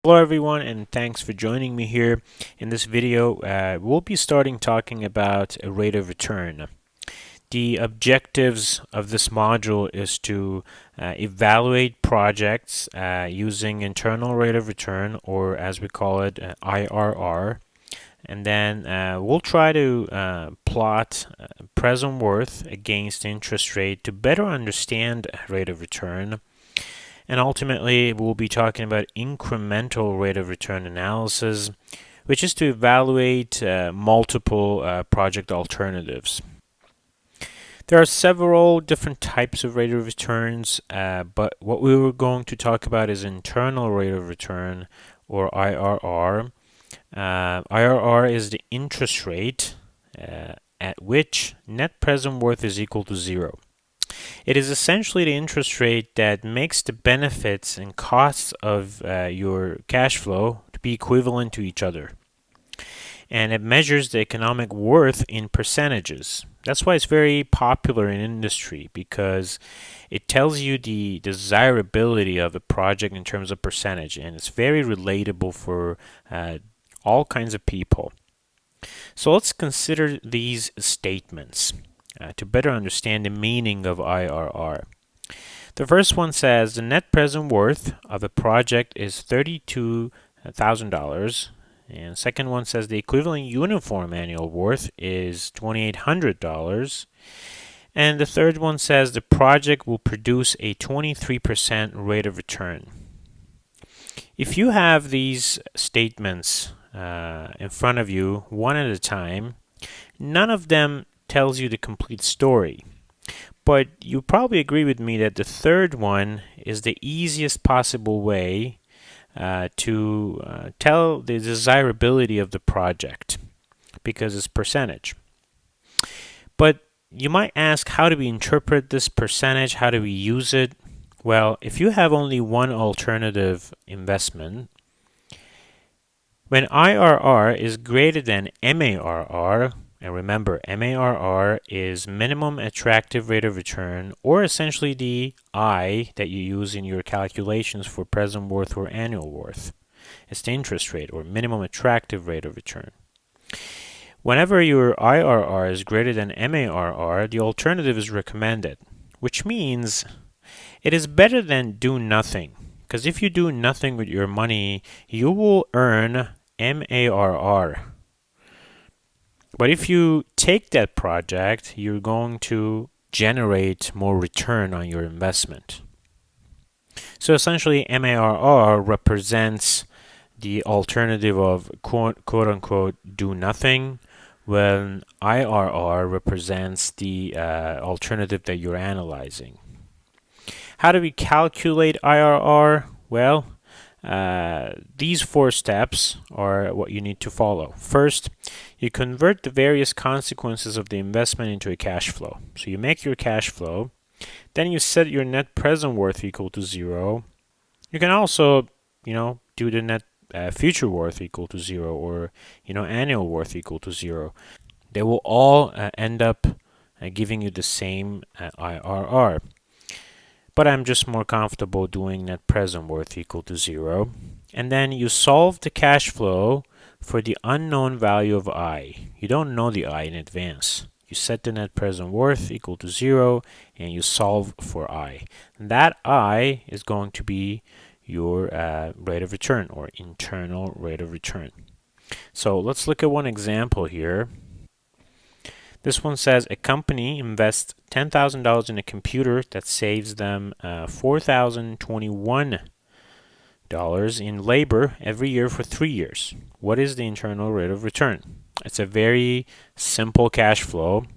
Hello everyone, and thanks for joining me here. In this video, we'll be starting talking about a rate of return. The objectives of this module is to evaluate projects using internal rate of return, or as we call it, IRR. And then we'll try to plot present worth against interest rate to better understand rate of return. And ultimately, we'll be talking about incremental rate of return analysis, which is to evaluate multiple project alternatives. There are several different types of rate of returns, but what we were going to talk about is internal rate of return, or IRR. IRR is the interest rate at which net present worth is equal to zero. It is essentially the interest rate that makes the benefits and costs of your cash flow to be equivalent to each other. And it measures the economic worth in percentages. That's why it's very popular in industry, because it tells you the desirability of a project in terms of percentage, and it's very relatable for all kinds of people. So let's consider these statements to better understand the meaning of IRR. The first one says the net present worth of a project is $32,000. And second one says the equivalent uniform annual worth is $2,800. And the third one says the project will produce a 23% rate of return. If you have these statements in front of you one at a time, none of them tells you the complete story. But you probably agree with me that the third one is the easiest possible way to tell the desirability of the project, because it's percentage. But you might ask, how do we interpret this percentage? How do we use it? Well, if you have only one alternative investment, when IRR is greater than MARR, and remember, MARR is minimum attractive rate of return, or essentially the I that you use in your calculations for present worth or annual worth. It's the interest rate, or minimum attractive rate of return. Whenever your IRR is greater than MARR, the alternative is recommended, which means it is better than do nothing. Because if you do nothing with your money, you will earn MARR. But if you take that project, you're going to generate more return on your investment. So essentially, MARR represents the alternative of quote unquote do nothing, when IRR represents the alternative that you're analyzing. How do we calculate IRR? Well, these four steps are what you need to follow. First, you convert the various consequences of the investment into a cash flow. So you make your cash flow, then you set your net present worth equal to zero. You can also, do the net future worth equal to zero, or annual worth equal to zero. They will all end up giving you the same IRR. But I'm just more comfortable doing net present worth equal to zero. And then you solve the cash flow for the unknown value of I. You don't know the I in advance. You set the net present worth equal to zero, and you solve for I. And that I is going to be your rate of return, or internal rate of return. So let's look at one example here. This one says a company invests $10,000 in a computer that saves them $4,021 in labor every year for 3 years. What is the internal rate of return? It's a very simple cash flow.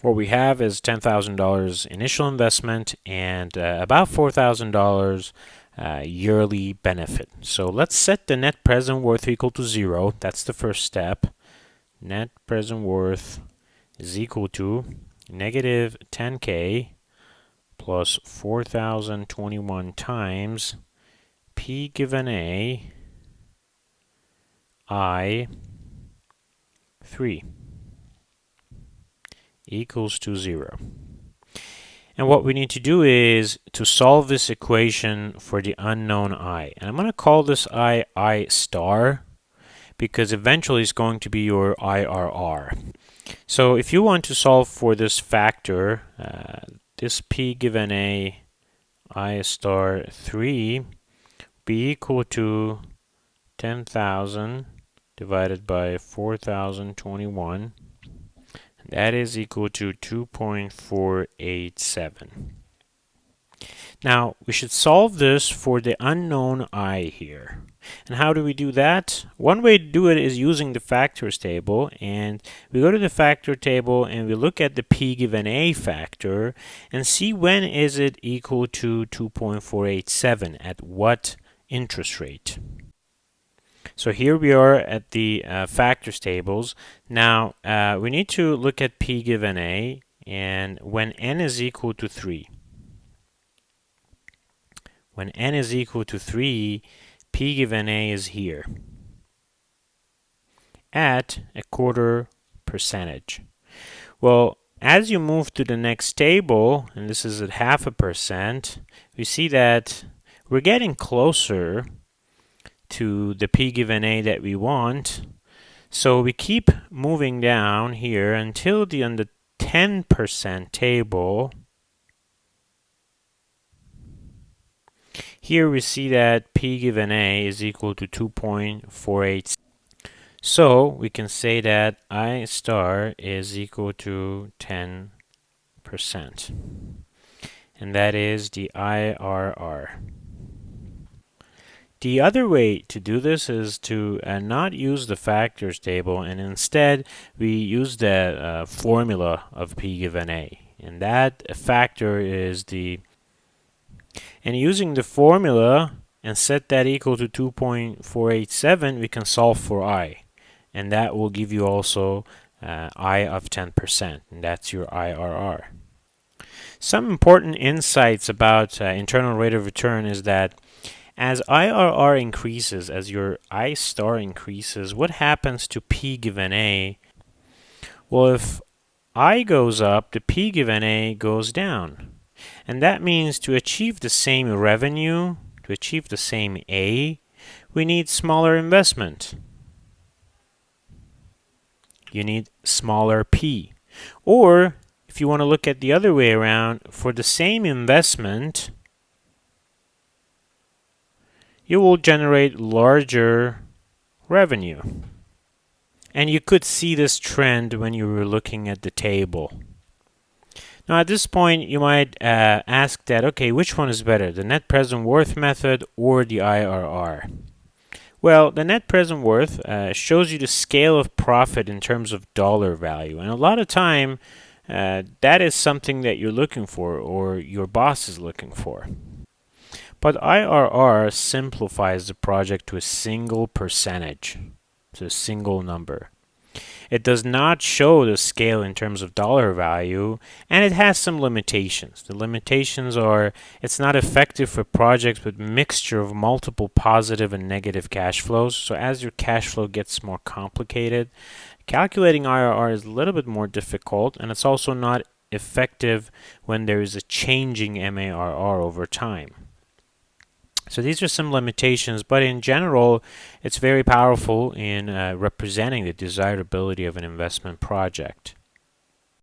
What we have is $10,000 initial investment and about $4,000 yearly benefit. So let's set the net present worth equal to zero. That's the first step. Net present worth is equal to negative 10K plus 4,021 times P given A I 3 equals to 0. And what we need to do is to solve this equation for the unknown I. And I'm going to call this I star, because eventually it's going to be your IRR. So if you want to solve for this factor, this P given A I star 3 be equal to 10,000 divided by 4,021. That is equal to 2.487. Now, we should solve this for the unknown I here. And how do we do that? One way to do it is using the factors table, and we go to the factor table and we look at the P given A factor and see when is it equal to 2.487, at what interest rate. So here we are at the factors tables. Now we need to look at P given A, and when n is equal to 3. When n is equal to 3, P given A is here at 0.25%. Well, as you move to the next table, and this is at 0.5%, we see that we're getting closer to the P given A that we want. So we keep moving down here until on the 10% table. Here we see that P given A is equal to 2.48. So we can say that I star is equal to 10%. And that is the IRR. The other way to do this is to not use the factors table, and instead we use the formula of P given A. And that factor is and using the formula and set that equal to 2.487, we can solve for I. And that will give you also I of 10%, and that's your IRR. Some important insights about internal rate of return is that as IRR increases, as your I star increases, what happens to P given A? Well, if I goes up, the P given A goes down. And that means to achieve the same revenue, to achieve the same A, we need smaller investment. You need smaller P. Or, if you want to look at the other way around, for the same investment, you will generate larger revenue. And you could see this trend when you were looking at the table. Now at this point you might ask that, okay, which one is better, the net present worth method or the IRR? Well, the net present worth shows you the scale of profit in terms of dollar value, and a lot of time that is something that you're looking for or your boss is looking for. But IRR simplifies the project to a single percentage, to a single number. It does not show the scale in terms of dollar value, and it has some limitations. The limitations are it's not effective for projects with mixture of multiple positive and negative cash flows. So as your cash flow gets more complicated, calculating IRR is a little bit more difficult, and it's also not effective when there is a changing MARR over time. So these are some limitations, but in general, it's very powerful in representing the desirability of an investment project.